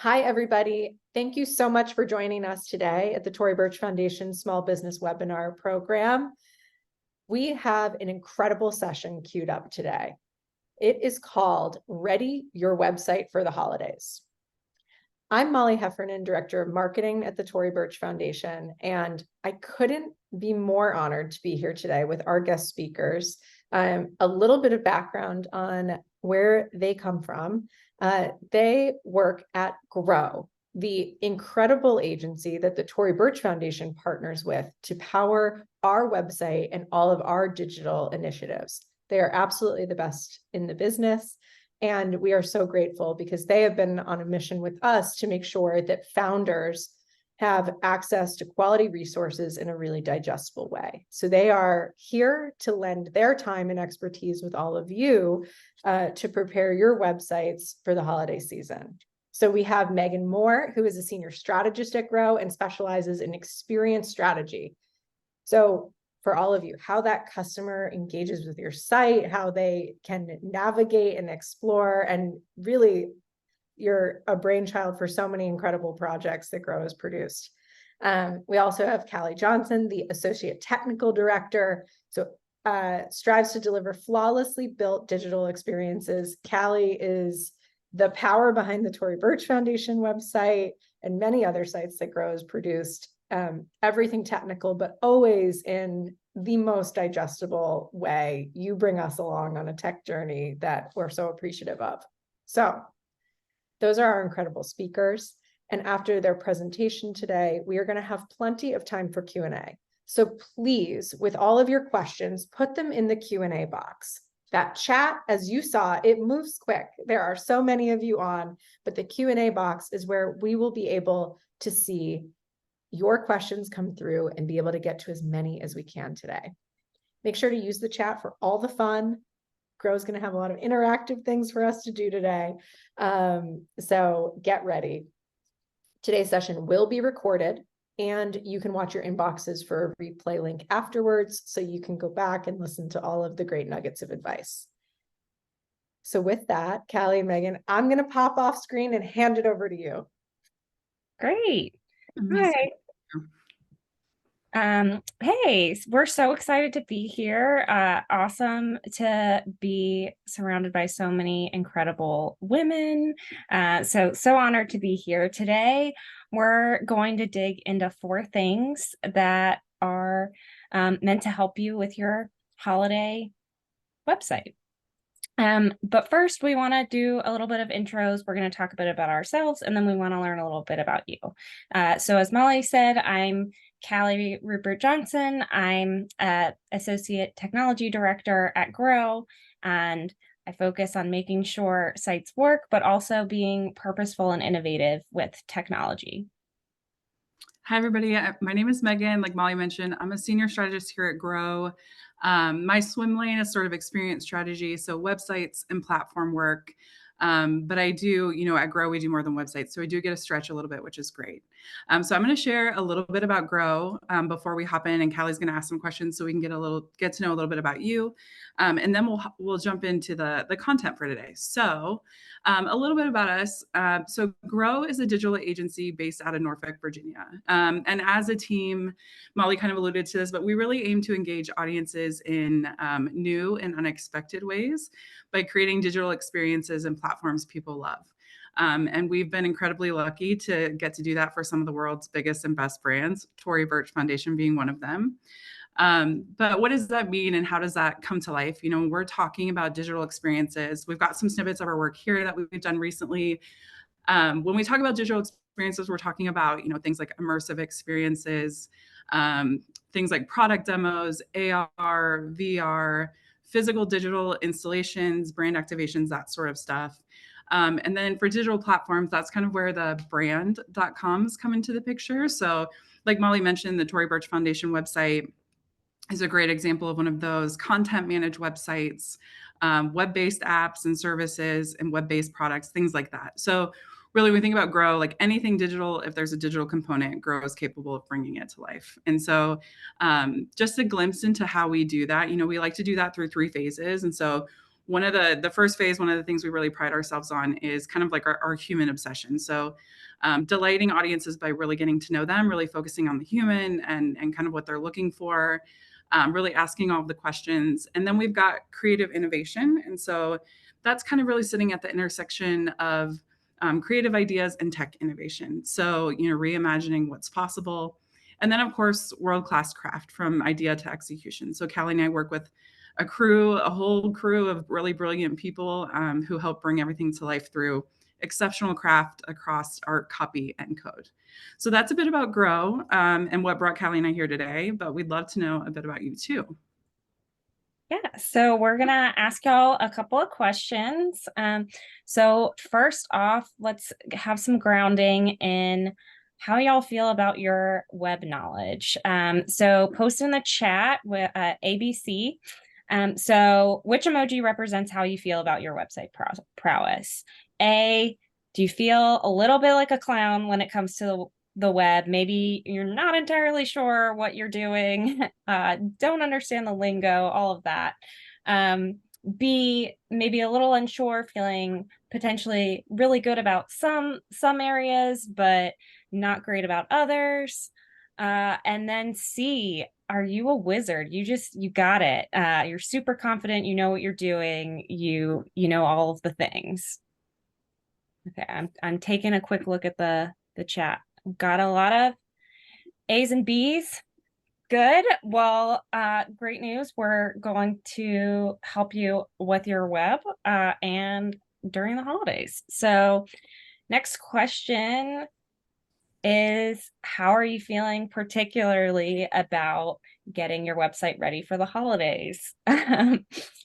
Hi, everybody. Thank you so much for joining us today at the Tory Burch Foundation Small Business Webinar Program. We have an incredible session queued up today. It is called Ready Your Website for the Holidays. I'm Molly Heffernan, Director of Marketing at the Tory Burch Foundation, and I couldn't be more honored to be here today with our guest speakers. A little bit of background on where they come from. They work at Grow, the incredible agency that the Tory Burch Foundation partners with to power our website and all of our digital initiatives. They are absolutely the best in the business. And we are so grateful because they have been on a mission with us to make sure that founders have access to quality resources in a really digestible way. So they are here to lend their time and expertise with all of you to prepare your websites for the holiday season. So we have Megan Moore, who is a senior strategist at Grow and specializes in experience strategy. So for all of you, how that customer engages with your site, how they can navigate and explore, and really you're a brainchild for so many incredible projects that Grow has produced. We also have Callie Johnson, the Associate Technical Director, so strives to deliver flawlessly built digital experiences. Callie is the power behind the Tory Burch Foundation website and many other sites that Grow has produced. Everything technical, but always in the most digestible way. You bring us along on a tech journey that we're so appreciative of. So those are our incredible speakers. And after their presentation today, we are going to have plenty of time for Q&A. So please, with all of your questions, put them in the Q&A box. That chat, as you saw, it moves quick. There are so many of you on, but the Q&A box is where we will be able to see your questions come through and be able to get to as many as we can today. Make sure to use the chat for all the fun. Grow's going to have a lot of interactive things for us to do today. So get ready. Today's session will be recorded and you can watch your inboxes for a replay link afterwards so you can go back and listen to all of the great nuggets of advice. So with that, Callie and Megan, I'm going to pop off screen and hand it over to you. Great. Hi. Hey, we're so excited to be here. Awesome to be surrounded by so many incredible women. So honored to be here today. We're going to dig into 4 things that are meant to help you with your holiday website. But first, we want to do a little bit of intros. We're going to talk a bit about ourselves, and then we want to learn a little bit about you. So as Molly said, I'm Callie Rupert Johnson. I'm Associate Technology Director at Grow, and I focus on making sure sites work, but also being purposeful and innovative with technology. Hi, everybody. My name is Megan. Like Molly mentioned, I'm a senior strategist here at Grow. My swim lane is sort of experience strategy, so websites and platform work. But I do, at Grow, we do more than websites. So I do get to stretch a little bit, which is great. So I'm going to share a little bit about Grow before we hop in, and Callie's going to ask some questions so we can get to know a little bit about you. And then we'll jump into the content for today. So a little bit about us. So Grow is a digital agency based out of Norfolk, Virginia. And as a team, Molly kind of alluded to this, but we really aim to engage audiences in new and unexpected ways by creating digital experiences and platforms people love. And we've been incredibly lucky to get to do that for some of the world's biggest and best brands, Tory Burch Foundation being one of them. But what does that mean and how does that come to life? We're talking about digital experiences. We've got some snippets of our work here that we've done recently. When we talk about digital experiences, we're talking about, things like immersive experiences, things like product demos, AR, VR, physical digital installations, brand activations, that sort of stuff. And then for digital platforms, that's kind of where the brand.coms come into the picture. So like Molly mentioned, the Tory Burch Foundation website is a great example of one of those content managed websites, web-based apps and services and web-based products, things like that. So really, when we think about Grow, like anything digital, if there's a digital component, Grow is capable of bringing it to life. And so just a glimpse into how we do that, we like to do that through 3 phases. And so one of the first phase, one of the things we really pride ourselves on is kind of like our human obsession. So delighting audiences by really getting to know them, really focusing on the human and kind of what they're looking for, really asking all of the questions. And then we've got creative innovation. And so that's kind of really sitting at the intersection of creative ideas and tech innovation. So, reimagining what's possible. And then, of course, world-class craft from idea to execution. So Callie and I work with a whole crew of really brilliant people who help bring everything to life through exceptional craft across art, copy, and code. So that's a bit about Grow and what brought Callie and I here today, but we'd love to know a bit about you too. Yeah, so we're gonna ask y'all a couple of questions. So first off, let's have some grounding in how y'all feel about your web knowledge. So post in the chat with ABC. So which emoji represents how you feel about your website prowess? A, do you feel a little bit like a clown when it comes to the web? Maybe you're not entirely sure what you're doing, don't understand the lingo, all of that. B, maybe a little unsure, feeling potentially really good about some areas, but not great about others. And then C, are you a wizard? You got it. You're super confident, you know what you're doing, you know all of the things. Okay, I'm taking a quick look at the chat. Got a lot of A's and B's. Good. Well, great news. We're going to help you with your web and during the holidays. So next question is, how are you feeling particularly about getting your website ready for the holidays?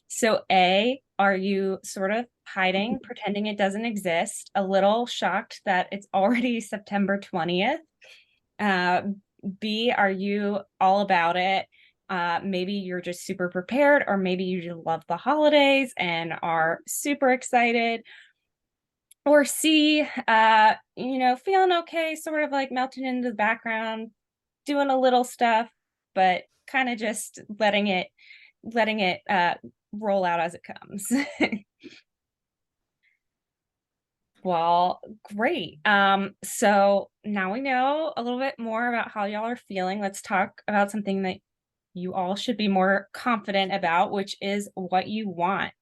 So A, are you sort of hiding, pretending it doesn't exist, a little shocked that it's already September 20th? B, are you all about it? Maybe you're just super prepared, or maybe you just love the holidays and are super excited. Or C, feeling okay, sort of like melting into the background, doing a little stuff, but kind of just letting it roll out as it comes. Well, great. So now we know a little bit more about how y'all are feeling. Let's talk about something that you all should be more confident about, which is what you want.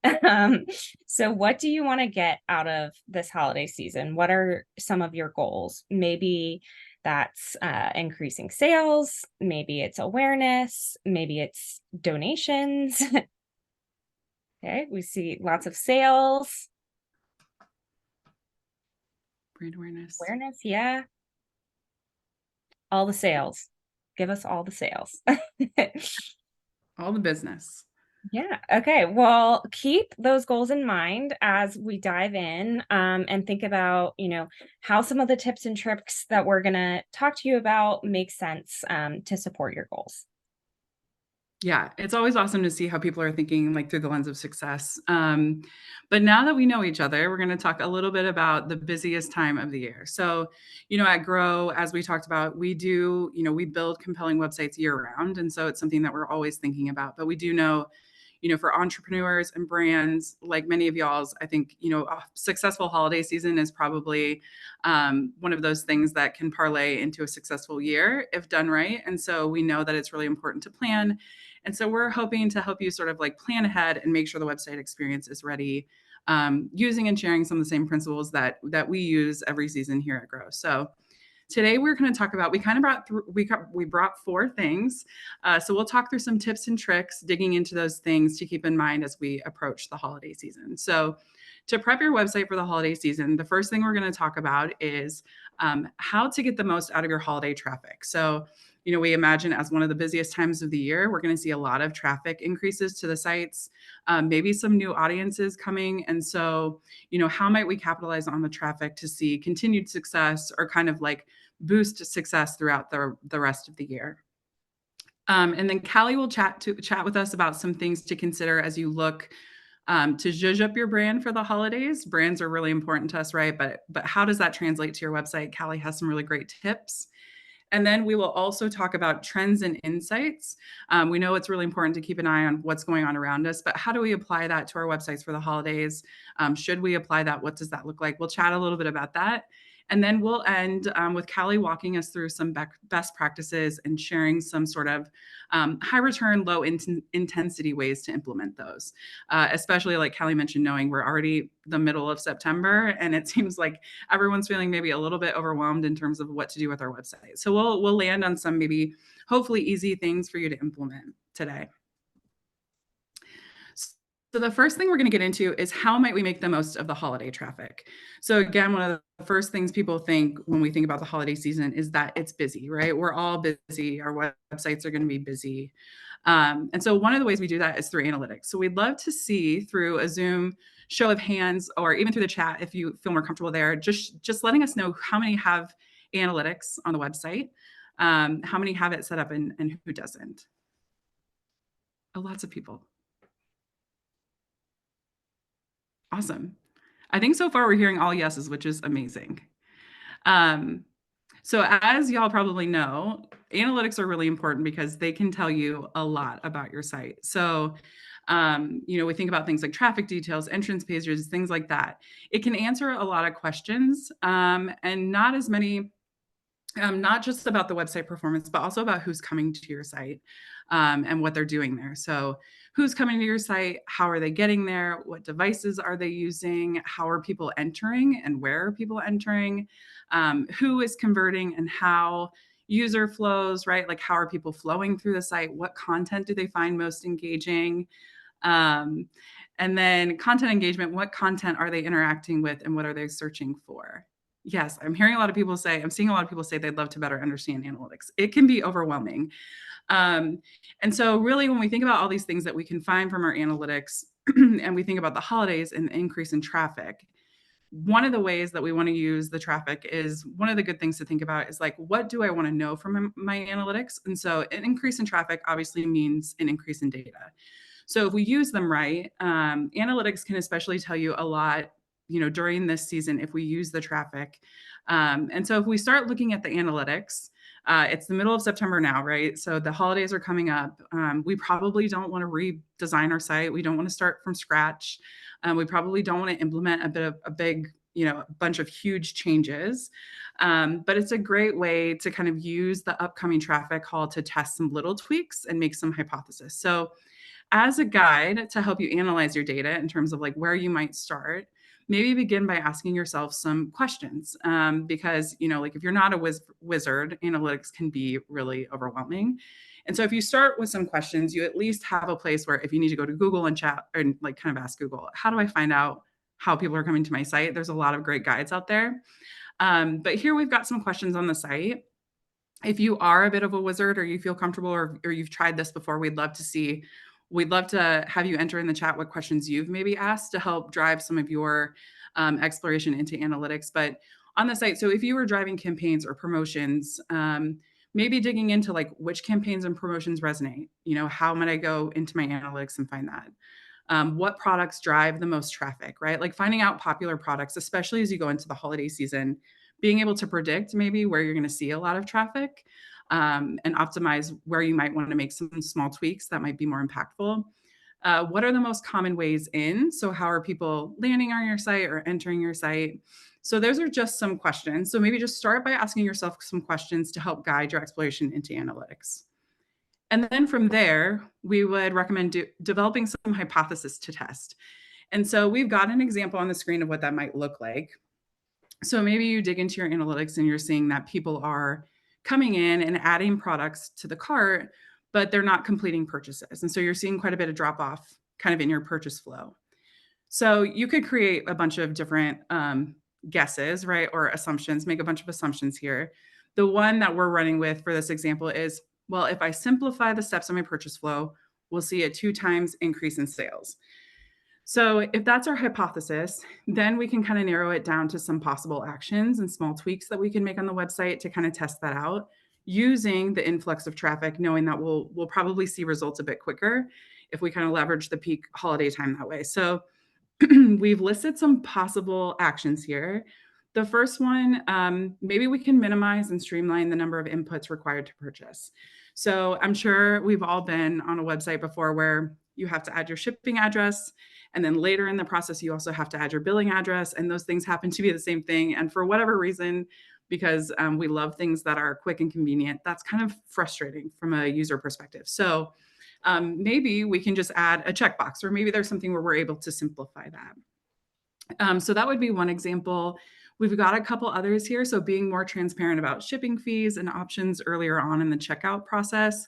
So what do you want to get out of this holiday season? What are some of your goals? Maybe that's increasing sales. Maybe it's awareness. Maybe it's donations. Okay, we see lots of sales. Brand awareness. Awareness, yeah. All the sales. Give us all the sales. All the business. Yeah. Okay. Well, keep those goals in mind as we dive in and think about, how some of the tips and tricks that we're going to talk to you about make sense to support your goals. Yeah, it's always awesome to see how people are thinking like through the lens of success. But now that we know each other, we're going to talk a little bit about the busiest time of the year. So, at Grow, as we talked about, we do, we build compelling websites year round. And so it's something that we're always thinking about. But we do know, for entrepreneurs and brands like many of y'all's, I think, a successful holiday season is probably one of those things that can parlay into a successful year if done right. And so we know that it's really important to plan. And so we're hoping to help you sort of like plan ahead and make sure the website experience is ready, using and sharing some of the same principles that we use every season here at Grow. So today we're going to talk about, we brought 4 things. So we'll talk through some tips and tricks, digging into those things to keep in mind as we approach the holiday season. So to prep your website for the holiday season, the first thing we're going to talk about is how to get the most out of your holiday traffic. So, we imagine as one of the busiest times of the year, we're going to see a lot of traffic increases to the sites, maybe some new audiences coming. And so, how might we capitalize on the traffic to see continued success or kind of like boost success throughout the rest of the year? And then Callie will chat with us about some things to consider as you look to zhuzh up your brand for the holidays. Brands are really important to us, right? But how does that translate to your website? Callie has some really great tips. And then we will also talk about trends and insights. We know it's really important to keep an eye on what's going on around us, but how do we apply that to our websites for the holidays? Should we apply that? What does that look like? We'll chat a little bit about that. And then we'll end with Callie walking us through some best practices and sharing some sort of high return, low intensity ways to implement those. Especially like Callie mentioned, knowing we're already the middle of September and it seems like everyone's feeling maybe a little bit overwhelmed in terms of what to do with our website. So we'll land on some maybe hopefully easy things for you to implement today. So the first thing we're going to get into is how might we make the most of the holiday traffic? So again, one of the first things people think when we think about the holiday season is that it's busy, right? We're all busy. Our websites are going to be busy. And so one of the ways we do that is through analytics. So we'd love to see through a Zoom show of hands or even through the chat, if you feel more comfortable there, just letting us know how many have analytics on the website, how many have it set up and who doesn't. Oh, lots of people. Awesome. I think so far we're hearing all yeses, which is amazing. So as y'all probably know, analytics are really important because they can tell you a lot about your site. So, we think about things like traffic details, entrance pages, things like that. It can answer a lot of questions and not as many, not just about the website performance, but also about who's coming to your site and what they're doing there. So who's coming to your site? How are they getting there? What devices are they using? How are people entering and where are people entering? Who is converting and how user flows, right? Like how are people flowing through the site? What content do they find most engaging? And then content engagement, what content are they interacting with and what are they searching for? Yes, I'm seeing a lot of people say they'd love to better understand analytics. It can be overwhelming. And so really when we think about all these things that we can find from our analytics and we think about the holidays and the increase in traffic, one of the ways that we want to use the traffic is one of the good things to think about is like, what do I want to know from my analytics? And so an increase in traffic obviously means an increase in data. So if we use them right, analytics can especially tell you a lot, during this season, if we use the traffic. And so if we start looking at the analytics, it's the middle of September now, right? So the holidays are coming up. We probably don't want to redesign our site. We don't want to start from scratch. We probably don't want to implement a big, bunch of huge changes. But it's a great way to kind of use the upcoming traffic haul to test some little tweaks and make some hypothesis. So as a guide to help you analyze your data in terms of like where you might start, maybe begin by asking yourself some questions because, like if you're not a wizard, analytics can be really overwhelming. And so if you start with some questions, you at least have a place where if you need to go to Google and chat and like kind of ask Google, how do I find out how people are coming to my site? There's a lot of great guides out there. But here we've got some questions on the site. If you are a bit of a wizard or you feel comfortable or you've tried this before, we'd love to have you enter in the chat what questions you've maybe asked to help drive some of your exploration into analytics. But on the site, so if you were driving campaigns or promotions, maybe digging into like which campaigns and promotions resonate, how might I go into my analytics and find that? What products drive the most traffic, right? Like finding out popular products, especially as you go into the holiday season, being able to predict maybe where you're going to see a lot of traffic. And optimize where you might want to make some small tweaks that might be more impactful. What are the most common ways in? So how are people landing on your site or entering your site? So those are just some questions. So maybe just start by asking yourself some questions to help guide your exploration into analytics. And then from there, we would recommend developing some hypothesis to test. And so we've got an example on the screen of what that might look like. So maybe you dig into your analytics and you're seeing that people are coming in and adding products to the cart, but they're not completing purchases. And so you're seeing quite a bit of drop off kind of in your purchase flow. So you could create a bunch of different guesses, right? Or assumptions, make a bunch of assumptions here. The one that we're running with for this example is, well, if I simplify the steps on my purchase flow, we'll see a 2 times increase in sales. So if that's our hypothesis, then we can kind of narrow it down to some possible actions and small tweaks that we can make on the website to kind of test that out using the influx of traffic, knowing that we'll probably see results a bit quicker if we kind of leverage the peak holiday time that way. So we've listed some possible actions here. The first one, maybe we can minimize and streamline the number of inputs required to purchase. So I'm sure we've all been on a website before where you have to add your shipping address. And then later in the process, you also have to add your billing address. And those things happen to be the same thing. And for whatever reason, because we love things that are quick and convenient, that's kind of frustrating from a user perspective. So maybe we can just add a checkbox, or maybe there's something where we're able to simplify that. So that would be one example. We've got a couple others here. So being more transparent about shipping fees and options earlier on in the checkout process.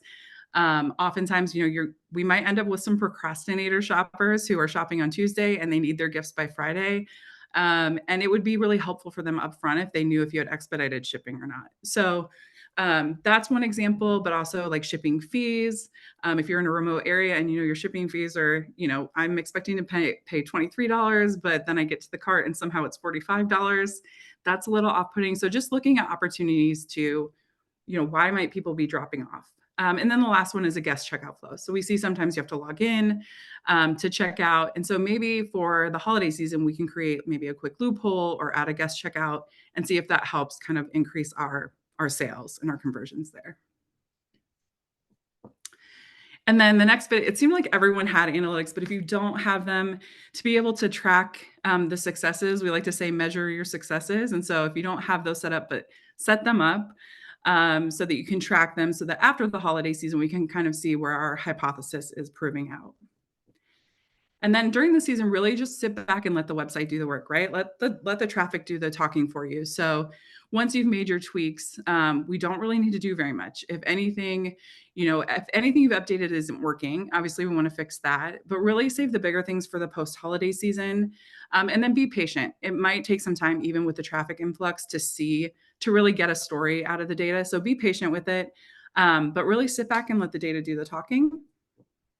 Oftentimes, we might end up with some procrastinator shoppers who are shopping on Tuesday and they need their gifts by Friday. And it would be really helpful for them upfront if they knew if you had expedited shipping or not. So that's one example, but also like shipping fees. If you're in a remote area and your shipping fees are, I'm expecting to pay $23, but then I get to the cart and somehow it's $45. That's a little off-putting. So just looking at opportunities to, why might people be dropping off? And then the last one is a guest checkout flow. So we see sometimes you have to log in to check out. And so maybe for the holiday season, we can create maybe a quick loophole or add a guest checkout and see if that helps kind of increase our sales and our conversions there. And then the next bit, it seemed like everyone had analytics, but if you don't have them, to be able to track the successes, we like to say measure your successes. And so if you don't have those set up, but set them up so that you can track them, so that after the holiday season, we can kind of see where our hypothesis is proving out. And then during the season, really just sit back and let the website do the work, right? Let the traffic do the talking for you. So once you've made your tweaks, we don't really need to do very much. If anything you've updated isn't working, obviously we want to fix that, but really save the bigger things for the post-holiday season. And then be patient. It might take some time, even with the traffic influx, to really get a story out of the data. So be patient with it, but really sit back and let the data do the talking.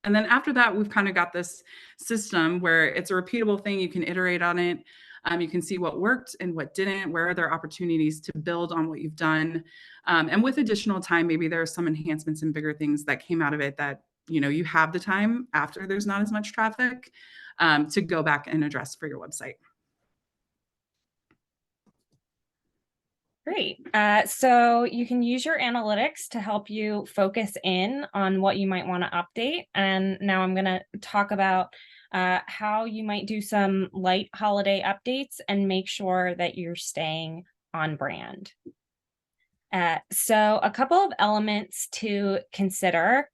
And then after that, we've kind of got this system where it's a repeatable thing. You can iterate on it. You can see what worked and what didn't, where are there opportunities to build on what you've done. And with additional time, maybe there are some enhancements and bigger things that came out of it that, you have the time after there's not as much traffic to go back and address for your website. Great. So you can use your analytics to help you focus in on what you might want to update. And now I'm going to talk about how you might do some light holiday updates and make sure that you're staying on brand. So a couple of elements to consider.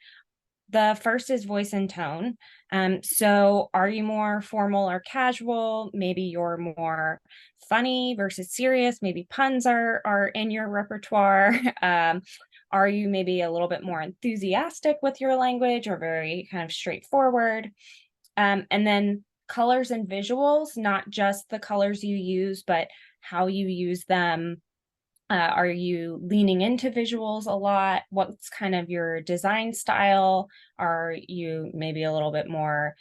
The first is voice and tone. So are you more formal or casual? Maybe you're more funny versus serious. Maybe puns are in your repertoire. Are you maybe a little bit more enthusiastic with your language or very kind of straightforward? And then colors and visuals, not just the colors you use, but how you use them. Are you leaning into visuals a lot? What's kind of your design style? Are you maybe a little bit more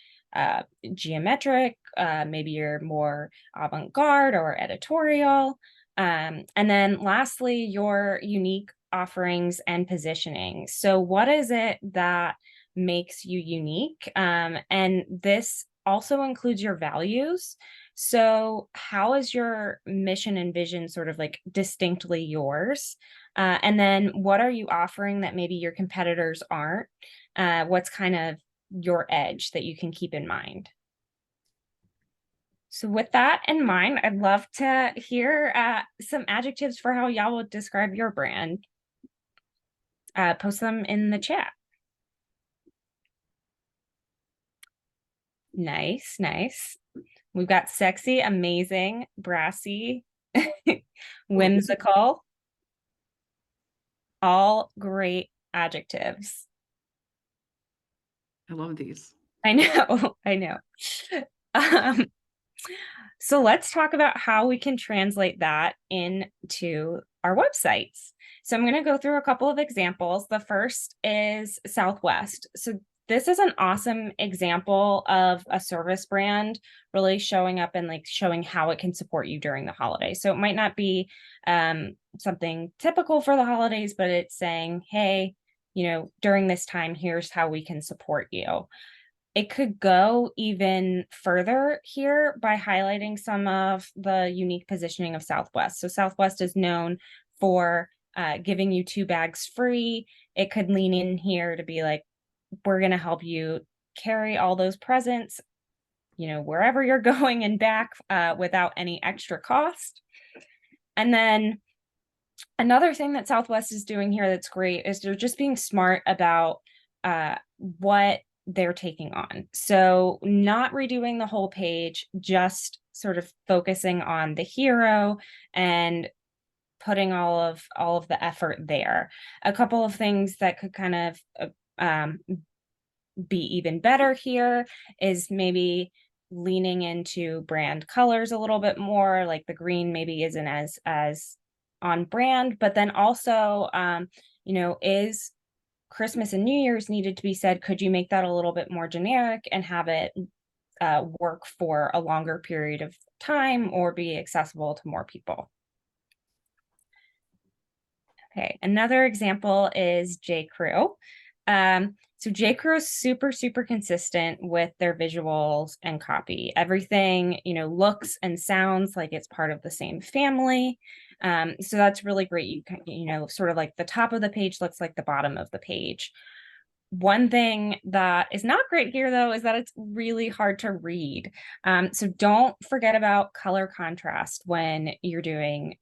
geometric? Maybe you're more avant-garde or editorial. And then lastly, your unique offerings and positioning. So what is it that makes you unique? And this also includes your values. So how is your mission and vision sort of like distinctly yours? And then what are you offering that maybe your competitors aren't? What's kind of your edge that you can keep in mind? So with that in mind, I'd love to hear some adjectives for how y'all would describe your brand. Post them in the chat. Nice, nice. We've got sexy, amazing, brassy, whimsical. All great adjectives. I love these. I know, I know. So let's talk about how we can translate that into our websites. So I'm going to go through a couple of examples. The first is Southwest. So this is an awesome example of a service brand really showing up and like showing how it can support you during the holidays. So it might not be something typical for the holidays, but it's saying, hey, during this time, here's how we can support you. it could go even further here by highlighting some of the unique positioning of Southwest. So Southwest is known for giving you 2 bags free. It could lean in here to be like, we're going to help you carry all those presents, wherever you're going and back without any extra cost. And then another thing that Southwest is doing here that's great is they're just being smart about what they're taking on. So not redoing the whole page, just sort of focusing on the hero and putting all of the effort there. A couple of things that could kind of be even better here is maybe leaning into brand colors a little bit more, like the green maybe isn't as on brand, but then also is Christmas and New Year's needed to be said, could you make that a little bit more generic and have it work for a longer period of time or be accessible to more people? Okay, another example is J. Crew. So J. Crew is super, super consistent with their visuals and copy. Everything, looks and sounds like it's part of the same family. So that's really great. Sort of like the top of the page looks like the bottom of the page. One thing that is not great here, though, is that it's really hard to read. So don't forget about color contrast when you're doing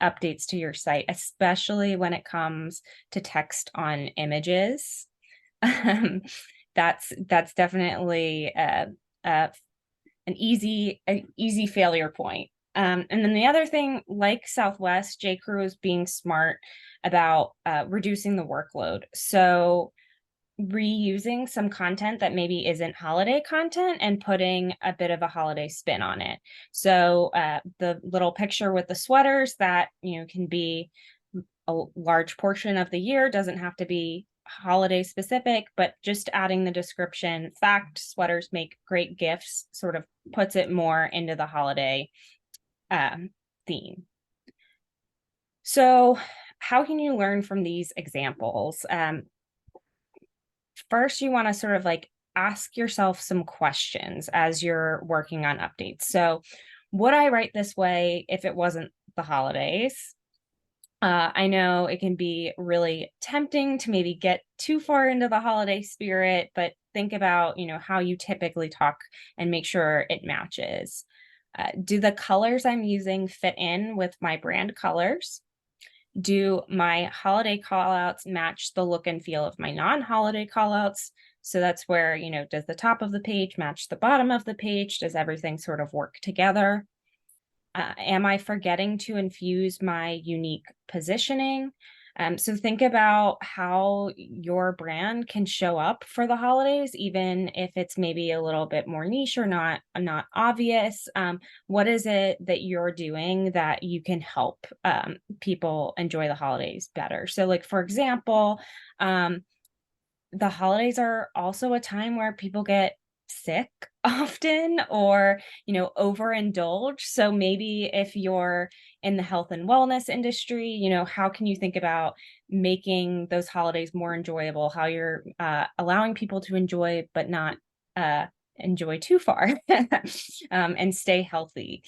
updates to your site, especially when it comes to text on images. That's definitely an easy failure point. And then the other thing, like Southwest, J. Crew is being smart about reducing the workload. So reusing some content that maybe isn't holiday content and putting a bit of a holiday spin on it. So the little picture with the sweaters that can be a large portion of the year, doesn't have to be holiday specific, but just adding the description, fact, sweaters make great gifts, sort of puts it more into the holiday theme. So how can you learn from these examples? First, you want to sort of like ask yourself some questions as you're working on updates. So would I write this way if it wasn't the holidays? I know it can be really tempting to maybe get too far into the holiday spirit, but think about, how you typically talk and make sure it matches. Do the colors I'm using fit in with my brand colors? Do my holiday callouts match the look and feel of my non-holiday callouts? So that's where, does the top of the page match the bottom of the page? Does everything sort of work together? Am I forgetting to infuse my unique positioning? So think about how your brand can show up for the holidays, even if it's maybe a little bit more niche or not obvious. What is it that you're doing that you can help people enjoy the holidays better? So like, for example, the holidays are also a time where people get sick often or overindulge. So maybe if you're in the health and wellness industry, how can you think about making those holidays more enjoyable, how you're allowing people to enjoy but not enjoy too far and stay healthy.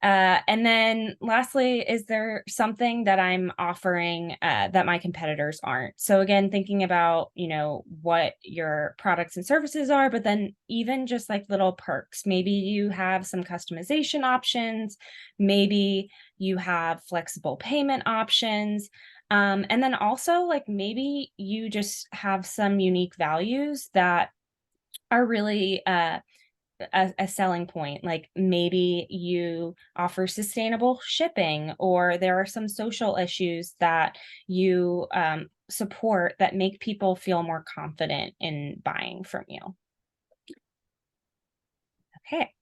And then lastly, is there something that I'm offering that my competitors aren't? So again, thinking about, what your products and services are, but then even just like little perks. Maybe you have some customization options. Maybe you have flexible payment options. And then also like maybe you just have some unique values that are really a selling point. Like maybe you offer sustainable shipping, or there are some social issues that you support that make people feel more confident in buying from you. Okay.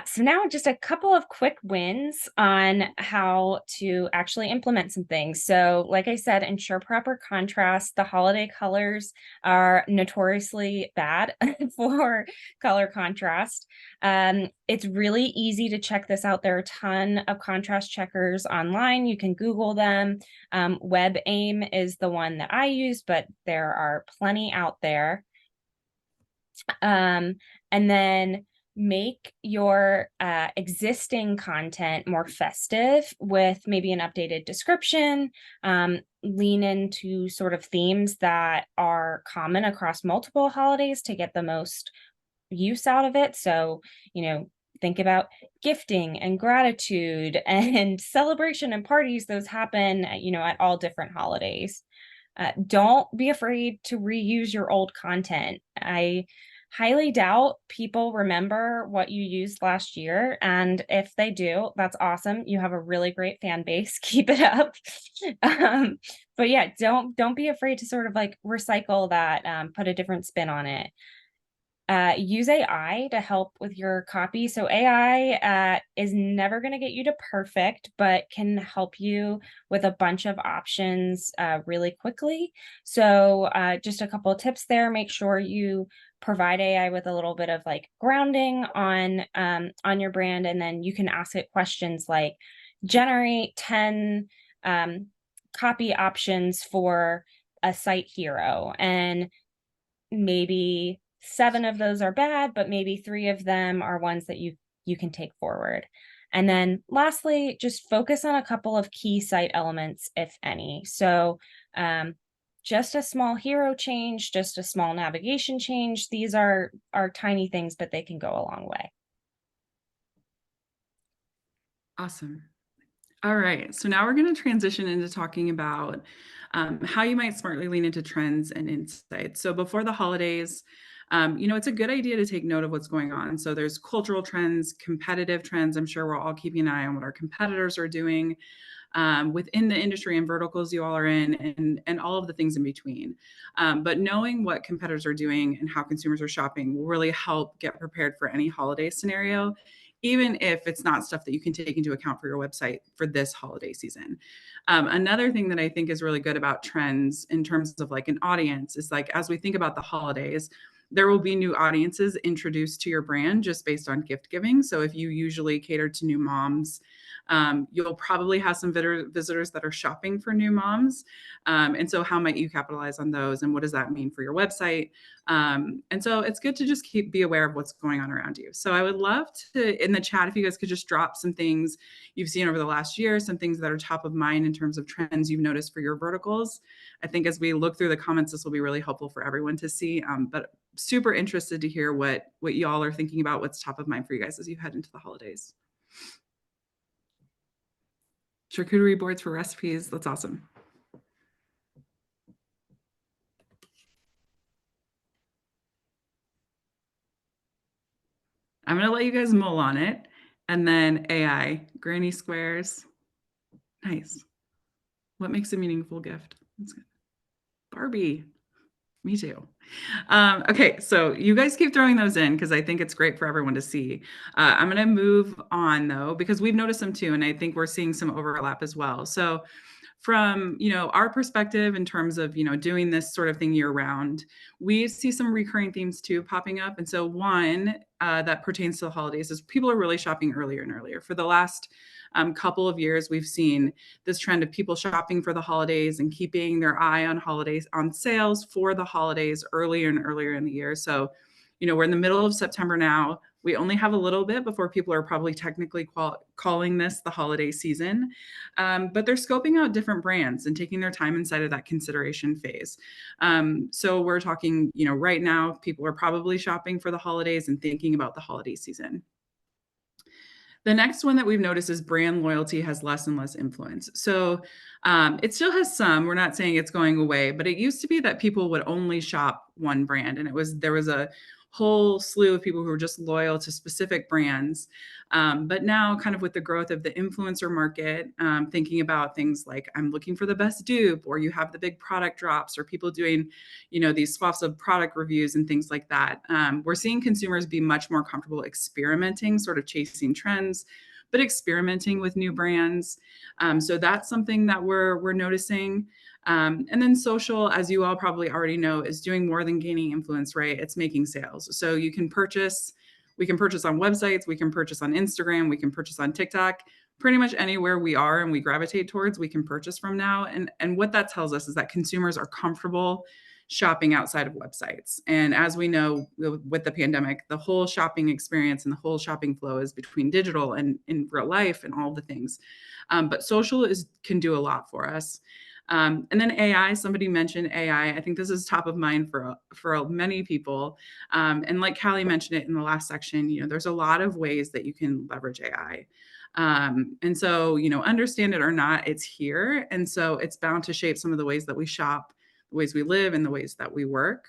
So now just a couple of quick wins on how to actually implement some things. So like I said, ensure proper contrast. The holiday colors are notoriously bad for color contrast. It's really easy to check this out. There are a ton of contrast checkers online. You can Google them. WebAIM is the one that I use, but there are plenty out there. And then make your existing content more festive with maybe an updated description. Lean into sort of themes that are common across multiple holidays to get the most use out of it. So, think about gifting and gratitude and celebration and parties. Those happen, at all different holidays. Don't be afraid to reuse your old content. I highly doubt people remember what you used last year. And if they do, that's awesome. You have a really great fan base. Keep it up. But yeah, don't be afraid to sort of like recycle that, put a different spin on it. Use AI to help with your copy. So AI is never going to get you to perfect, but can help you with a bunch of options really quickly. So just a couple of tips there. Make sure you provide AI with a little bit of like grounding on your brand, and then you can ask it questions like generate 10 copy options for a site hero, and maybe 7 of those are bad, but maybe 3 of them are ones that you can take forward. And then lastly, just focus on a couple of key site elements, if any. So just a small hero change, just a small navigation change. These are tiny things, but they can go a long way. Awesome. All right. So now we're going to transition into talking about how you might smartly lean into trends and insights. So before the holidays, it's a good idea to take note of what's going on. So there's cultural trends, competitive trends. I'm sure we're all keeping an eye on what our competitors are doing within the industry and verticals you all are in, and all of the things in between. But knowing what competitors are doing and how consumers are shopping will really help get prepared for any holiday scenario, even if it's not stuff that you can take into account for your website for this holiday season. Another thing that I think is really good about trends in terms of like an audience is like, as we think about the holidays, there will be new audiences introduced to your brand just based on gift giving. So if you usually cater to new moms, you'll probably have some visitors that are shopping for new moms. And so how might you capitalize on those? And what does that mean for your website? And so it's good to just be aware of what's going on around you. So I would love to, in the chat, if you guys could just drop some things you've seen over the last year, some things that are top of mind in terms of trends you've noticed for your verticals. I think as we look through the comments, this will be really helpful for everyone to see. But super interested to hear what y'all are thinking about, what's top of mind for you guys as you head into the holidays. Charcuterie boards for recipes. That's awesome. I'm going to let you guys mull on it. And then AI, granny squares. Nice. What makes a meaningful gift? That's good. Barbie. Me too. Okay, so you guys keep throwing those in because I think it's great for everyone to see. I'm going to move on though, because we've noticed them too, and I think we're seeing some overlap as well. So from our perspective in terms of doing this sort of thing year round, we see some recurring themes too popping up. And so one that pertains to the holidays is people are really shopping earlier and earlier. For the last couple of years, we've seen this trend of people shopping for the holidays and keeping their eye on holidays, on sales for the holidays earlier and earlier in the year. So we're in the middle of September now. We only have a little bit before people are probably technically calling this the holiday season, but they're scoping out different brands and taking their time inside of that consideration phase. So we're talking, right now, people are probably shopping for the holidays and thinking about the holiday season. The next one that we've noticed is brand loyalty has less and less influence. So it still has some, we're not saying it's going away, but it used to be that people would only shop one brand. And there was a whole slew of people who were just loyal to specific brands. But now kind of with the growth of the influencer market, thinking about things like I'm looking for the best dupe, or you have the big product drops, or people doing, these swaths of product reviews and things like that. We're seeing consumers be much more comfortable experimenting, sort of chasing trends, but experimenting with new brands. So that's something that we're noticing. And then social, as you all probably already know, is doing more than gaining influence, right? It's making sales. So we can purchase on websites, we can purchase on Instagram, we can purchase on TikTok, pretty much anywhere we are and we gravitate towards, we can purchase from now. And what that tells us is that consumers are comfortable shopping outside of websites. And as we know, with the pandemic, the whole shopping experience and the whole shopping flow is between digital and in real life and all the things. But social can do a lot for us. And then AI, somebody mentioned AI. I think this is top of mind for many people. And like Callie mentioned it in the last section, there's a lot of ways that you can leverage AI. And so, understand it or not, it's here. And so it's bound to shape some of the ways that we shop, the ways we live, and the ways that we work.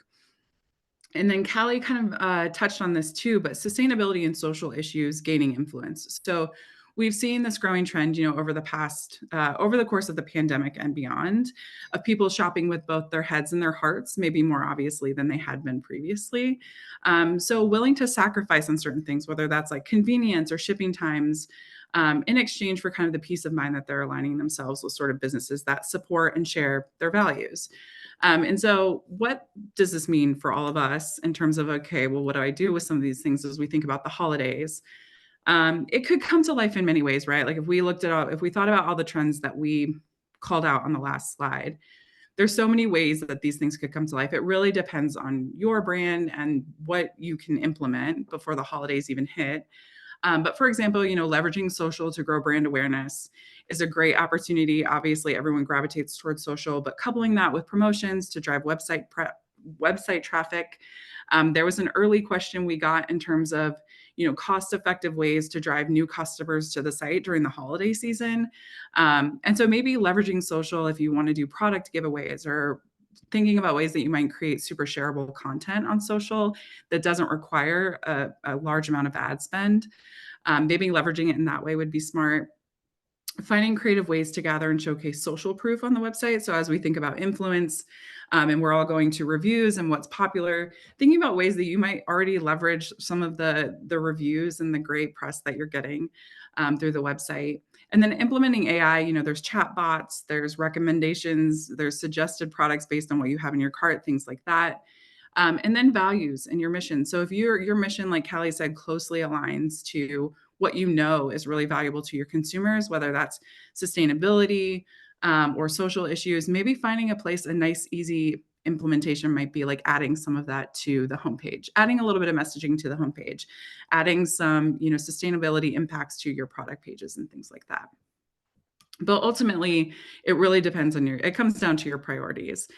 And then Callie kind of touched on this too, but sustainability and social issues gaining influence. So we've seen this growing trend, over the course of the pandemic and beyond, of people shopping with both their heads and their hearts, maybe more obviously than they had been previously. So willing to sacrifice on certain things, whether that's like convenience or shipping times, in exchange for kind of the peace of mind that they're aligning themselves with sort of businesses that support and share their values. And so what does this mean for all of us in terms of, okay, well, what do I do with some of these things as we think about the holidays? It could come to life in many ways, right? Like if we thought about all the trends that we called out on the last slide, there's so many ways that these things could come to life. It really depends on your brand and what you can implement before the holidays even hit. But for example, leveraging social to grow brand awareness is a great opportunity. Obviously, everyone gravitates towards social, but coupling that with promotions to drive website traffic. There was an early question we got in terms of, cost-effective ways to drive new customers to the site during the holiday season. And so maybe leveraging social if you want to do product giveaways or thinking about ways that you might create super shareable content on social that doesn't require a large amount of ad spend. Maybe leveraging it in that way would be smart. Finding creative ways to gather and showcase social proof on the website. So as we think about influence, and we're all going to reviews and what's popular, thinking about ways that you might already leverage some of the reviews and the great press that you're getting through the website. And then implementing AI, there's chat bots, there's recommendations, there's suggested products based on what you have in your cart, things like that. And then values and your mission. So if your mission, like Callie said, closely aligns to what is really valuable to your consumers, whether that's sustainability or social issues, maybe finding a nice, easy implementation might be like adding some of that to the homepage, adding a little bit of messaging to the homepage, adding some, sustainability impacts to your product pages and things like that. But ultimately, it really depends on it comes down to your priorities.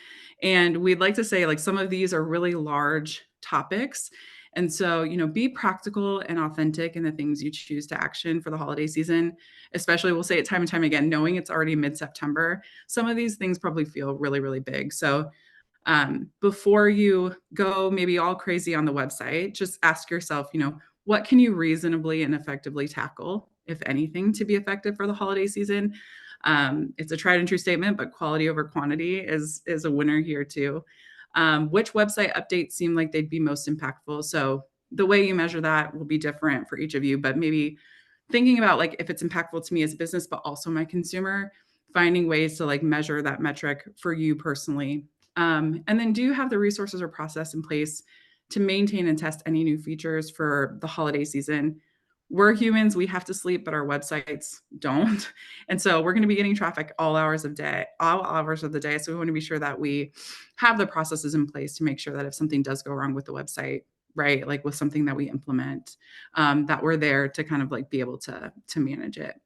And we'd like to say, like, some of these are really large topics. And so, be practical and authentic in the things you choose to action for the holiday season, especially, we'll say it time and time again, knowing it's already mid-September. Some of these things probably feel really, really big. So before you go maybe all crazy on the website, just ask yourself, what can you reasonably and effectively tackle, if anything, to be effective for the holiday season? It's a tried and true statement, but quality over quantity is a winner here too. Which website updates seem like they'd be most impactful? So the way you measure that will be different for each of you, but maybe thinking about like if it's impactful to me as a business, but also my consumer, finding ways to like measure that metric for you personally. And then do you have the resources or process in place to maintain and test any new features for the holiday season? We're humans, we have to sleep, but our websites don't. And so we're going to be getting traffic all hours of the day. So we want to be sure that we have the processes in place to make sure that if something does go wrong with the website, right, like with something that we implement, that we're there to kind of like be able to manage it.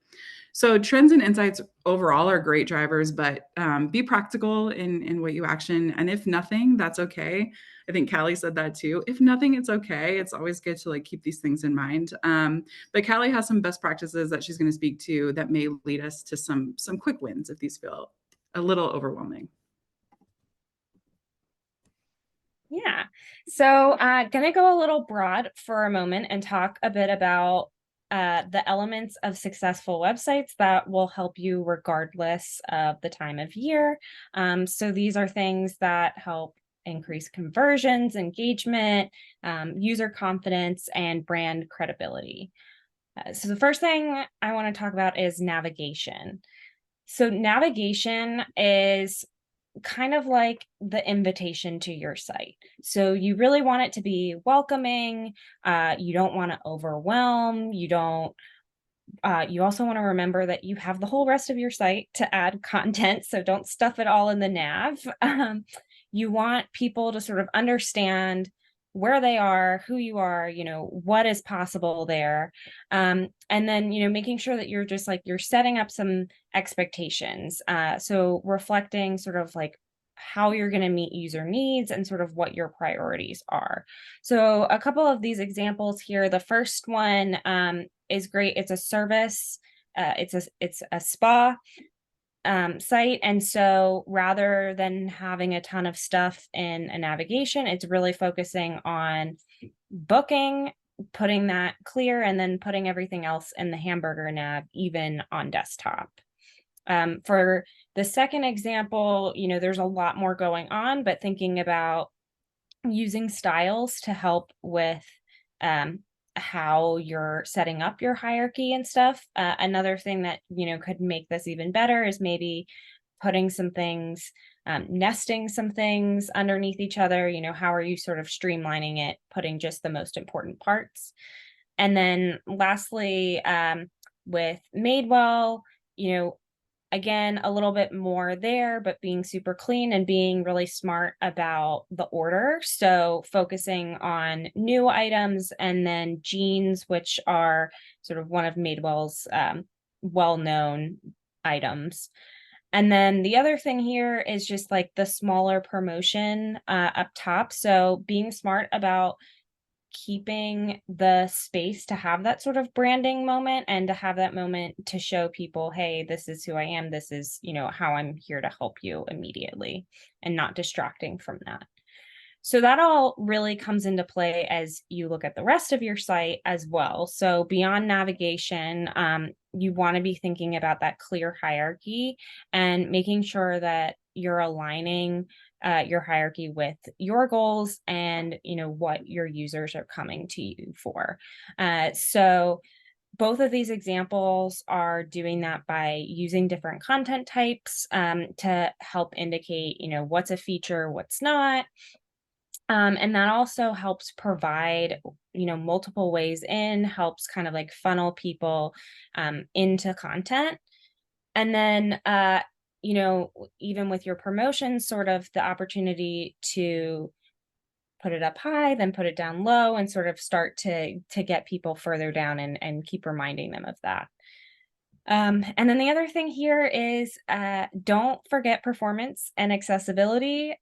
So trends and insights overall are great drivers, but be practical in what you action. And if nothing, that's okay. I think Callie said that too. If nothing, it's okay. It's always good to like keep these things in mind. But Callie has some best practices that she's going to speak to that may lead us to some quick wins if these feel a little overwhelming. Yeah. So gonna go a little broad for a moment and talk a bit about the elements of successful websites that will help you regardless of the time of year. So these are things that help increase conversions, engagement, user confidence, and brand credibility. So the first thing I want to talk about is navigation. So navigation is kind of like the invitation to your site. So you really want it to be welcoming. You don't want to overwhelm. You also want to remember that you have the whole rest of your site to add content. So don't stuff it all in the nav. you want people to sort of understand where they are, who you are, what is possible there. And then, making sure that you're just like, you're setting up some expectations. So reflecting sort of like how you're going to meet user needs and sort of what your priorities are. So a couple of these examples here. The first one is great. It's a service. It's a spa site. And so rather than having a ton of stuff in a navigation, it's really focusing on booking, putting that clear, and then putting everything else in the hamburger nav, even on desktop. For the second example, there's a lot more going on, but thinking about using styles to help with how you're setting up your hierarchy and stuff. Another thing that, could make this even better is maybe putting some things, nesting some things underneath each other. How are you sort of streamlining it, putting just the most important parts? And then lastly, with Madewell, again, a little bit more there, but being super clean and being really smart about the order. So focusing on new items, and then jeans, which are sort of one of Madewell's well-known items. And then the other thing here is just like the smaller promotion up top. So being smart about keeping the space to have that sort of branding moment, and to have that moment to show people, hey, this is who I am. This is, how I'm here to help you immediately, and not distracting from that. So that all really comes into play as you look at the rest of your site as well. So beyond navigation, you want to be thinking about that clear hierarchy and making sure that you're aligning your hierarchy with your goals and what your users are coming to you for. So both of these examples are doing that by using different content types to help indicate what's a feature, what's not. And that also helps provide multiple ways in, helps kind of like funnel people into content. And then even with your promotions, sort of the opportunity to put it up high, then put it down low, and sort of start to get people further down, and keep reminding them of that. And then the other thing here is don't forget performance and accessibility.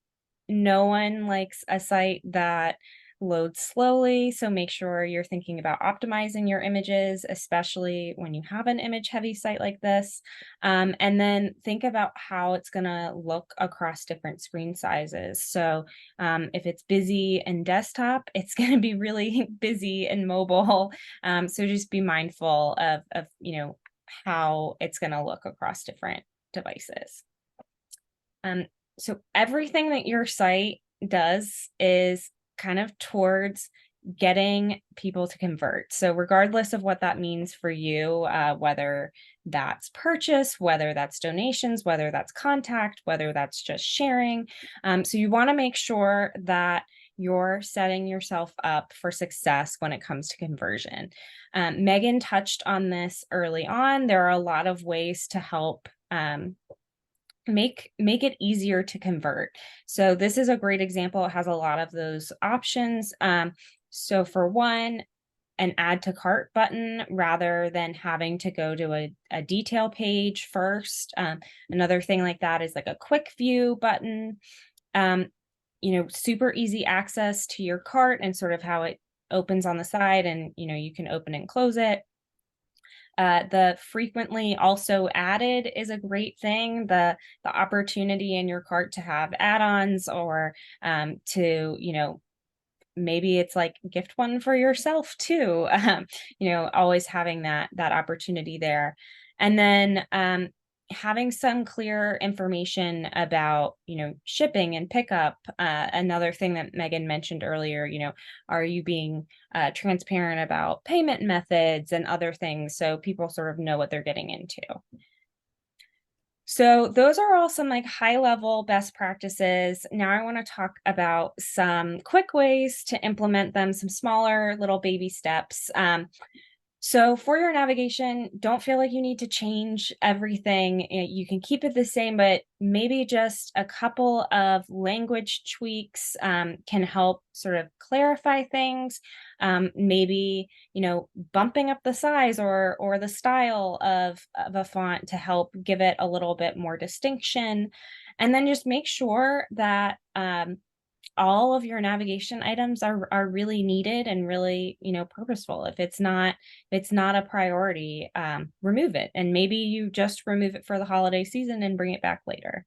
No one likes a site that loads slowly, so make sure you're thinking about optimizing your images, especially when you have an image heavy site like this. And then think about how it's going to look across different screen sizes. So if it's busy in desktop, it's going to be really busy in mobile. So just be mindful of how it's going to look across different devices. So everything that your site does is kind of towards getting people to convert. So regardless of what that means for you, whether that's purchase, whether that's donations, whether that's contact, whether that's just sharing. So you want to make sure that you're setting yourself up for success when it comes to conversion. Megan touched on this early on. There are a lot of ways to help make it easier to convert. So this is a great example. It has a lot of those options. So for one, an add to cart button rather than having to go to a detail page first. Another thing like that is like a quick view button. Super easy access to your cart and sort of how it opens on the side, and you can open and close it. The frequently also added is a great thing. The opportunity in your cart to have add-ons, or to maybe it's like gift one for yourself too. Always having that opportunity there. And then having some clear information about shipping and pickup. Another thing that Megan mentioned earlier, are you being transparent about payment methods and other things, so people sort of know what they're getting into. So those are all some like high level best practices. Now I want to talk about some quick ways to implement them, some smaller little baby steps. So for your navigation, don't feel like you need to change everything. You can keep it the same, but maybe just a couple of language tweaks can help sort of clarify things. Maybe, bumping up the size or the style of a font to help give it a little bit more distinction. And then just make sure that all of your navigation items are really needed and really, purposeful. If it's not a priority, remove it. And maybe you just remove it for the holiday season and bring it back later.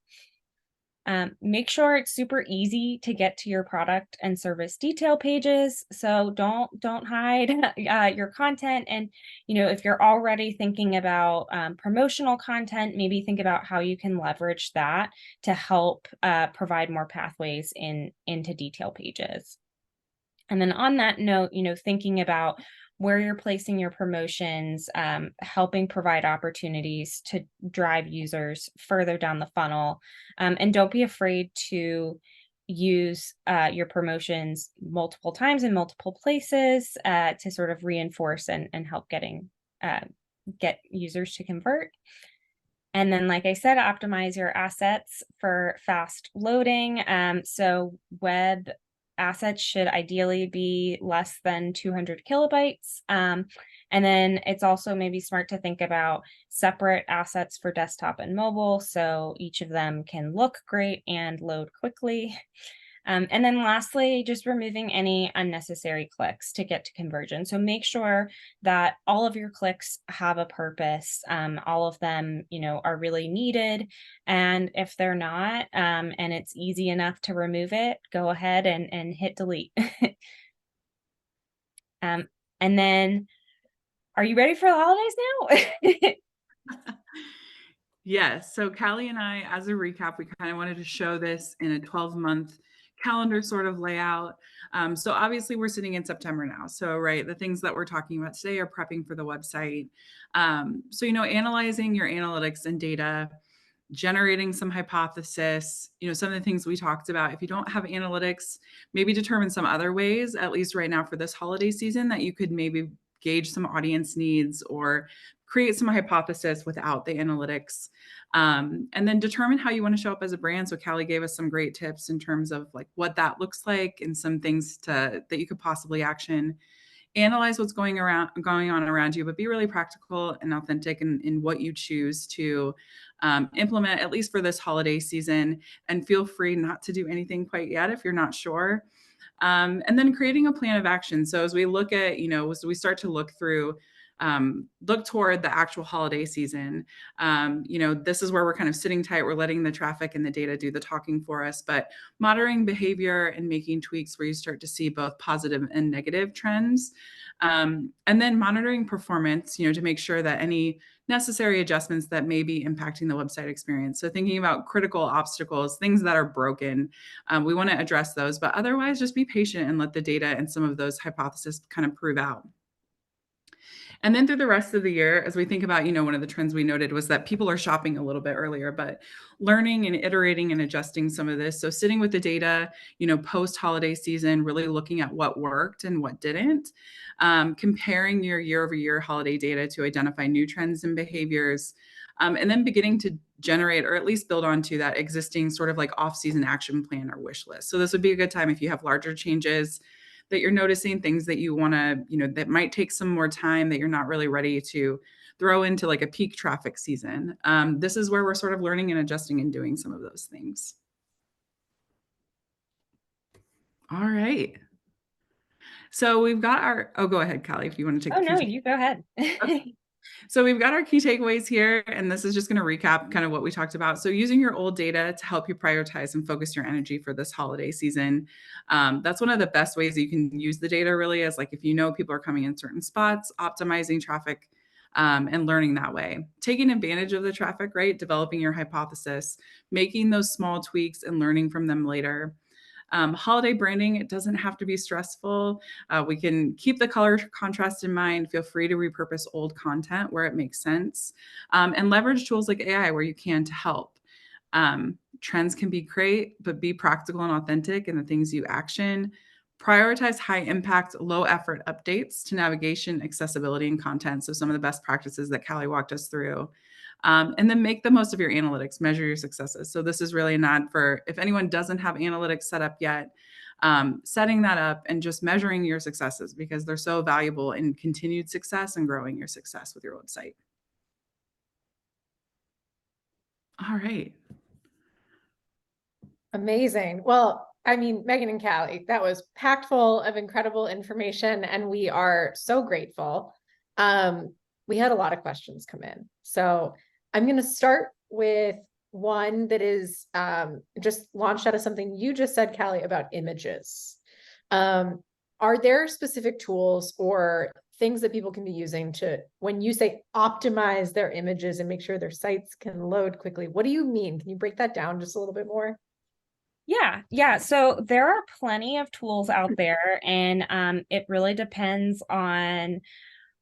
Make sure it's super easy to get to your product and service detail pages. So don't hide your content. And if you're already thinking about promotional content, maybe think about how you can leverage that to help provide more pathways into detail pages. And then on that note, thinking about where you're placing your promotions, helping provide opportunities to drive users further down the funnel. And don't be afraid to use your promotions multiple times in multiple places to sort of reinforce and help get users to convert. And then, like I said, optimize your assets for fast loading. So web assets should ideally be less than 200 kilobytes. And then it's also maybe smart to think about separate assets for desktop and mobile, so each of them can look great and load quickly. And then lastly, just removing any unnecessary clicks to get to conversion. So make sure that all of your clicks have a purpose. All of them, are really needed. And if they're not, and it's easy enough to remove it, go ahead and hit delete. And then, are you ready for the holidays now? Yes. So Callie and I, as a recap, we kind of wanted to show this in a 12-month calendar sort of layout. So obviously we're sitting in September now. So, right, the things that we're talking about today are prepping for the website. So, analyzing your analytics and data, generating some hypothesis, some of the things we talked about. If you don't have analytics, maybe determine some other ways, at least right now for this holiday season, that you could maybe gauge some audience needs or create some hypothesis without the analytics. And then determine how you want to show up as a brand. So Callie gave us some great tips in terms of like what that looks like and some things that you could possibly action. Analyze what's going on around you, but be really practical and authentic in what you choose to implement, at least for this holiday season. And feel free not to do anything quite yet if you're not sure. And then creating a plan of action. So as we look at, as we start to look toward the actual holiday season, this is where we're kind of sitting tight. We're letting the traffic and the data do the talking for us, but monitoring behavior and making tweaks where you start to see both positive and negative trends. And then monitoring performance, to make sure that any necessary adjustments that may be impacting the website experience. So thinking about critical obstacles, things that are broken, we want to address those, but otherwise just be patient and let the data and some of those hypotheses kind of prove out. And then through the rest of the year, as we think about, one of the trends we noted was that people are shopping a little bit earlier, but learning and iterating and adjusting some of this. So sitting with the data, post holiday season, really looking at what worked and what didn't, comparing your year-over-year holiday data to identify new trends and behaviors, and then beginning to generate or at least build onto that existing sort of like off-season action plan or wish list. So this would be a good time if you have larger changes that you're noticing, things that you want to, that might take some more time, that you're not really ready to throw into like a peak traffic season. This is where we're sort of learning and adjusting and doing some of those things. All right. So we've got go ahead, Callie, if you want to take Oh, no, you go ahead. Okay. So we've got our key takeaways here, and this is just going to recap kind of what we talked about. So using your old data to help you prioritize and focus your energy for this holiday season. That's one of the best ways you can use the data really is like if people are coming in certain spots, optimizing traffic and learning that way. Taking advantage of the traffic, right? Developing your hypothesis, making those small tweaks and learning from them later. Holiday branding, it doesn't have to be stressful. We can keep the color contrast in mind. Feel free to repurpose old content where it makes sense, and leverage tools like AI where you can to help. Trends can be great, but be practical and authentic in the things you action. Prioritize high impact, low effort updates to navigation, accessibility, and content. So some of the best practices that Callie walked us through. And then make the most of your analytics, measure your successes. So this is really an ad for if anyone doesn't have analytics set up yet, setting that up and just measuring your successes, because they're so valuable in continued success and growing your success with your website. All right. Amazing. Well, I mean, Megan and Callie, that was packed full of incredible information, and we are so grateful. We had a lot of questions come in. So I'm going to start with one that is just launched out of something you just said, Callie, about images. Are there specific tools or things that people can be using to, when you say optimize their images and make sure their sites can load quickly, what do you mean? Can you break that down just a little bit more? Yeah. So there are plenty of tools out there, and it really depends on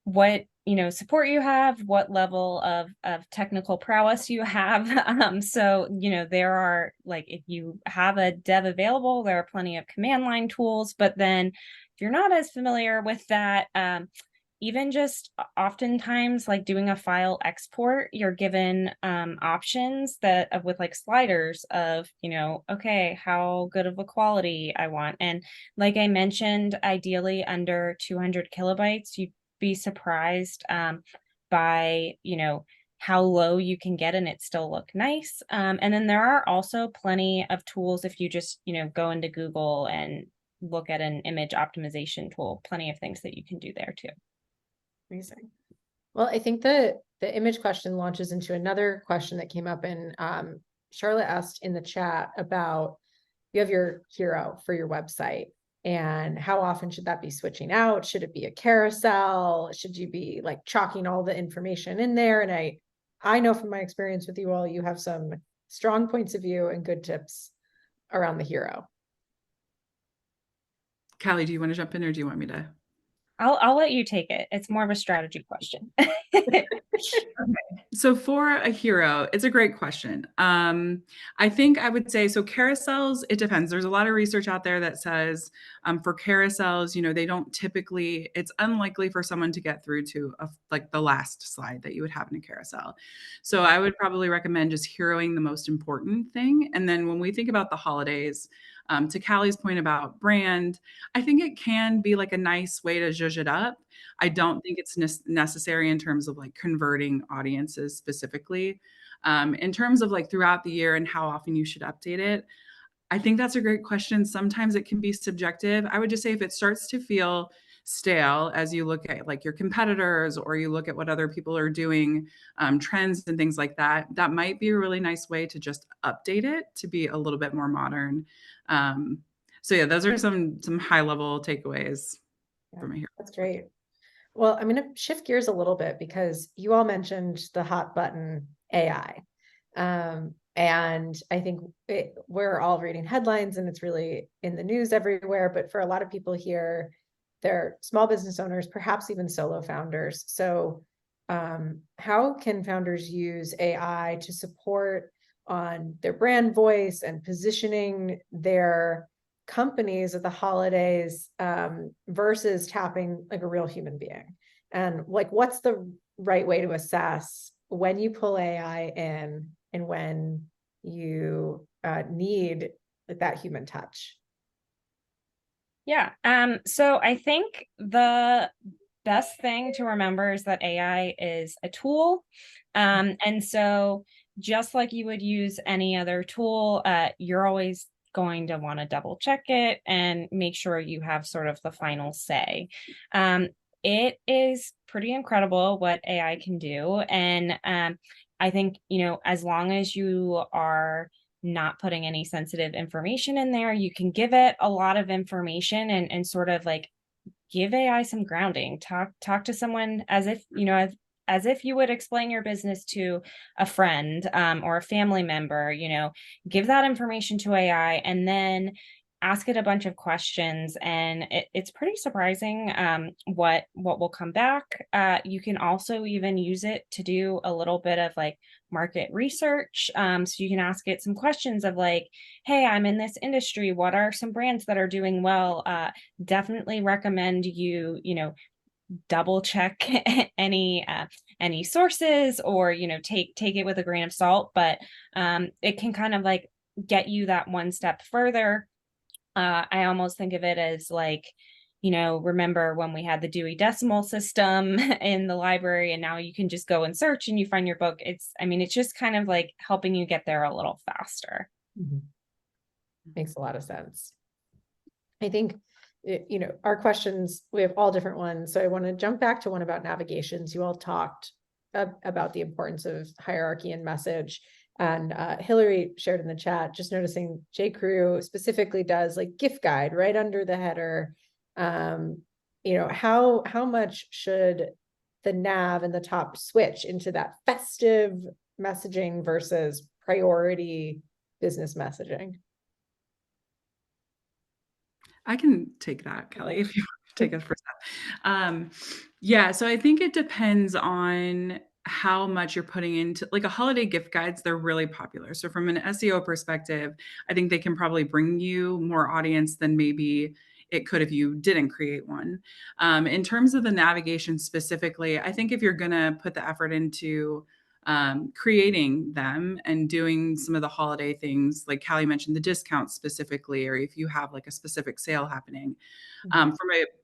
what support you have, what level of technical prowess you have. So there are, like, if you have a dev available, there are plenty of command line tools. But then if you're not as familiar with that, even just oftentimes like doing a file export, you're given options that with like sliders of, okay, how good of a quality I want. And like I mentioned, ideally under 200 kilobytes, you'd be surprised by, how low you can get and it still look nice. And then there are also plenty of tools if you just, go into Google and look at an image optimization tool, plenty of things that you can do there too. Amazing. Well, I think the image question launches into another question that came up, and Charlotte asked in the chat about, you have your hero for your website, and how often should that be switching out? Should it be a carousel? Should you be like chalking all the information in there? And I know from my experience with you all, you have some strong points of view and good tips around the hero. Callie, do you want to jump in, or do you want me to? I'll let you take it. It's more of a strategy question. Okay. So for a hero, it's a great question. I think I would say, so carousels, it depends. There's a lot of research out there that says for carousels, they don't typically, it's unlikely for someone to get through to like the last slide that you would have in a carousel. So I would probably recommend just heroing the most important thing. And then when we think about the holidays, to Callie's point about brand, I think it can be like a nice way to zhuzh it up. I don't think it's necessary in terms of like converting audiences specifically. In terms of like throughout the year and how often you should update it, I think that's a great question. Sometimes it can be subjective. I would just say if it starts to feel stale as you look at like your competitors or you look at what other people are doing, trends and things like that, that might be a really nice way to just update it to be a little bit more modern. So yeah, those are some high level takeaways from here. That's great. Well, I'm going to shift gears a little bit because you all mentioned the hot button AI. And I think we're all reading headlines and it's really in the news everywhere. But for a lot of people here, they're small business owners, perhaps even solo founders. So how can founders use AI to support on their brand voice and positioning their companies at the holidays versus tapping like a real human being? And like, what's the right way to assess when you pull AI in and when you need that human touch? Yeah. So I think the best thing to remember is that AI is a tool. And so just like you would use any other tool, you're always going to want to double check it and make sure you have sort of the final say. It is pretty incredible what AI can do. And I think, as long as you are not putting any sensitive information in there, you can give it a lot of information and sort of like give AI some grounding. Talk to someone as if, as if you would explain your business to a friend or a family member. Give that information to AI and then ask it a bunch of questions, and it's pretty surprising what will come back. You can also even use it to do a little bit of like market research. So you can ask it some questions of like, hey, I'm in this industry. What are some brands that are doing well? Definitely recommend you double check any sources, or take it with a grain of salt, but it can kind of like get you that one step further. I almost think of it as like, remember when we had the Dewey Decimal System in the library, and now you can just go and search and you find your book. It's just kind of like helping you get there a little faster. Makes a lot of sense. I think, our questions, we have all different ones. So I want to jump back to one about navigations. You all talked about the importance of hierarchy and message. And Hillary shared in the chat, just noticing J.Crew specifically does like gift guide right under the header. How much should the nav and the top switch into that festive messaging versus priority business messaging? I can take that, Kelly, if you want to take it first. Yeah, so I think it depends on how much you're putting into like a holiday gift guides. They're really popular. So from an SEO perspective, I think they can probably bring you more audience than maybe it could if you didn't create one. In terms of the navigation specifically, I think if you're going to put the effort into creating them and doing some of the holiday things, like Callie mentioned, the discounts specifically, or if you have like a specific sale happening,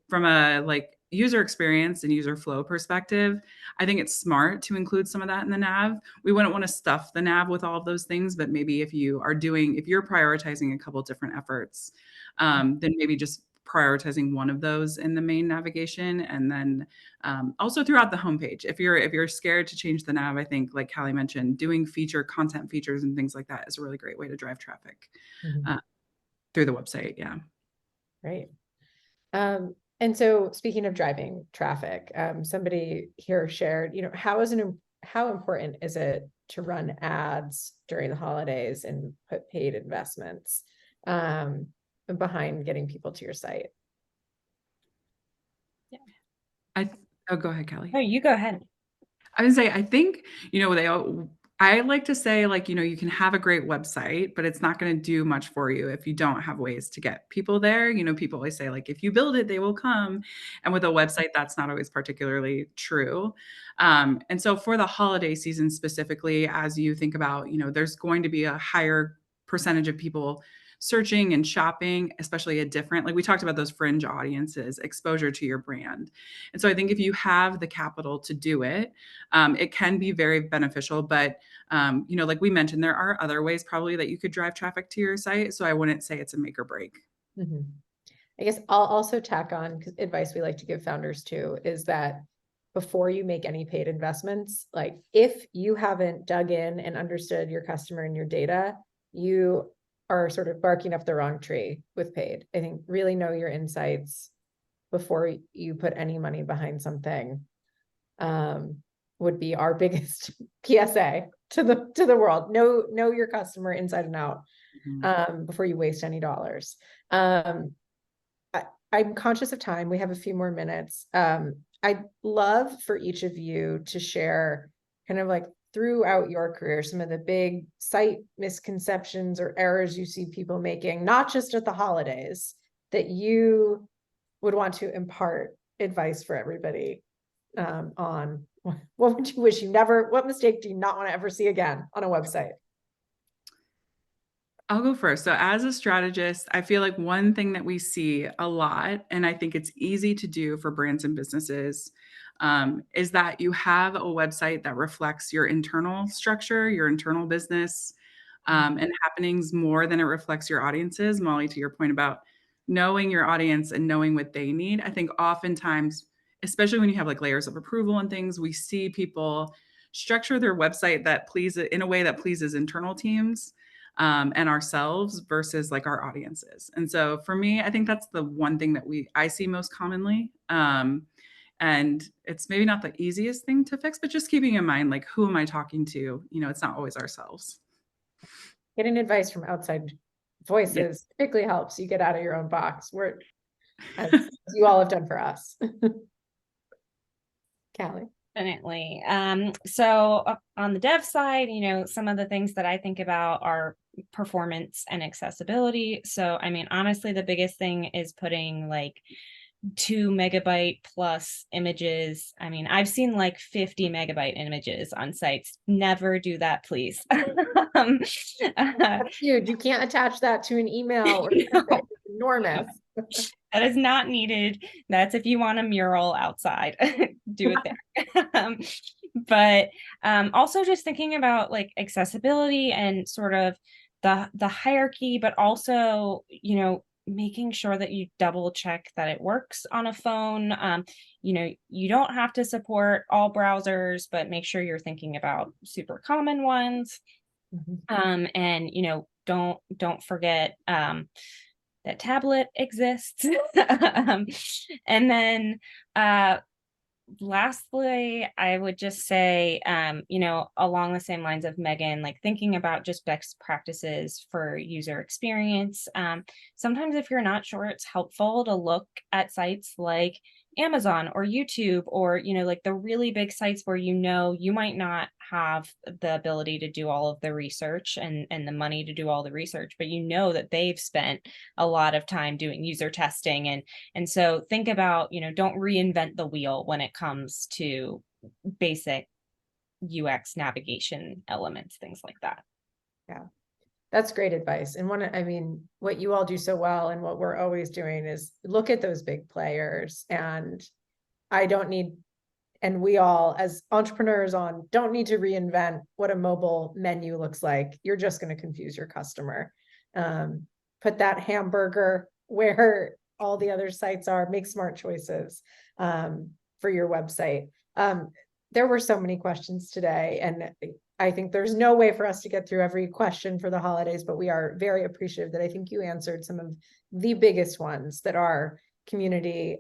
from a like user experience and user flow perspective, I think it's smart to include some of that in the nav. We wouldn't want to stuff the nav with all of those things, but maybe if you're prioritizing a couple different efforts, then maybe just prioritizing one of those in the main navigation, and then also throughout the homepage. If you're scared to change the nav, I think, like Callie mentioned, doing content features and things like that is a really great way to drive traffic through the website. Yeah. Great. And so speaking of driving traffic, somebody here shared, how important is it to run ads during the holidays and put paid investments behind getting people to your site? Yeah. Go ahead, Kelly. Oh, you go ahead. I would say, I think, I like to say, like, you can have a great website, but it's not going to do much for you if you don't have ways to get people there. People always say, like, if you build it, they will come. And with a website, that's not always particularly true. And so for the holiday season specifically, as you think about, there's going to be a higher percentage of people searching and shopping, especially like we talked about those fringe audiences, exposure to your brand. And so I think if you have the capital to do it, it can be very beneficial. But, like we mentioned, there are other ways probably that you could drive traffic to your site. So I wouldn't say it's a make or break. I guess I'll also tack on, because advice we like to give founders too is that before you make any paid investments, like if you haven't dug in and understood your customer and your data, you are sort of barking up the wrong tree with paid. I think really know your insights before you put any money behind something would be our biggest PSA to the world. Know your customer inside and out before you waste any dollars. I'm conscious of time. We have a few more minutes. I'd love for each of you to share kind of like throughout your career, some of the big site misconceptions or errors you see people making, not just at the holidays, that you would want to impart advice for everybody on. What would you wish what mistake do you not want to ever see again on a website? I'll go first. So as a strategist, I feel like one thing that we see a lot, and I think it's easy to do for brands and businesses, is that you have a website that reflects your internal structure, your internal business, and happenings more than it reflects your audiences. Molly, to your point about knowing your audience and knowing what they need, I think oftentimes, especially when you have like layers of approval and things, we see people structure their website in a way that pleases internal teams and ourselves versus like our audiences. And so for me, I think that's the one thing that I see most commonly. And it's maybe not the easiest thing to fix, but just keeping in mind, like, who am I talking to? It's not always ourselves. Getting advice from outside voices typically helps you get out of your own box, as you all have done for us. Callie. Definitely. So on the dev side, some of the things that I think about are performance and accessibility. So, I mean, honestly, the biggest thing is putting like 2 MB plus images. I mean, I've seen like 50 MB images on sites. Never do that, please. um, That's huge. You can't attach that to an email or no. it's enormous. That is not needed. That's if you want a mural outside, do it there. But also just thinking about like accessibility and sort of the hierarchy, but also, making sure that you double check that it works on a phone. You don't have to support all browsers, but make sure you're thinking about super common ones. And don't forget that tablet exists. And then lastly, I would just say, along the same lines of Megan, like thinking about just best practices for user experience. Sometimes if you're not sure, it's helpful to look at sites like Amazon or YouTube, or, like the really big sites where, you might not have the ability to do all of the research and the money to do all the research, but that they've spent a lot of time doing user testing. And so think about, don't reinvent the wheel when it comes to basic UX navigation elements, things like that. Yeah, that's great advice. And what you all do so well and what we're always doing is look at those big players. And we all as entrepreneurs don't need to reinvent what a mobile menu looks like. You're just going to confuse your customer. Put that hamburger where all the other sites are, make smart choices for your website. There were so many questions today, and I think there's no way for us to get through every question for the holidays, but we are very appreciative that I think you answered some of the biggest ones that our community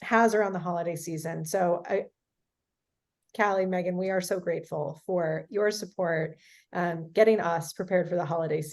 has around the holiday season. So Callie, Megan, we are so grateful for your support, getting us prepared for the holiday season.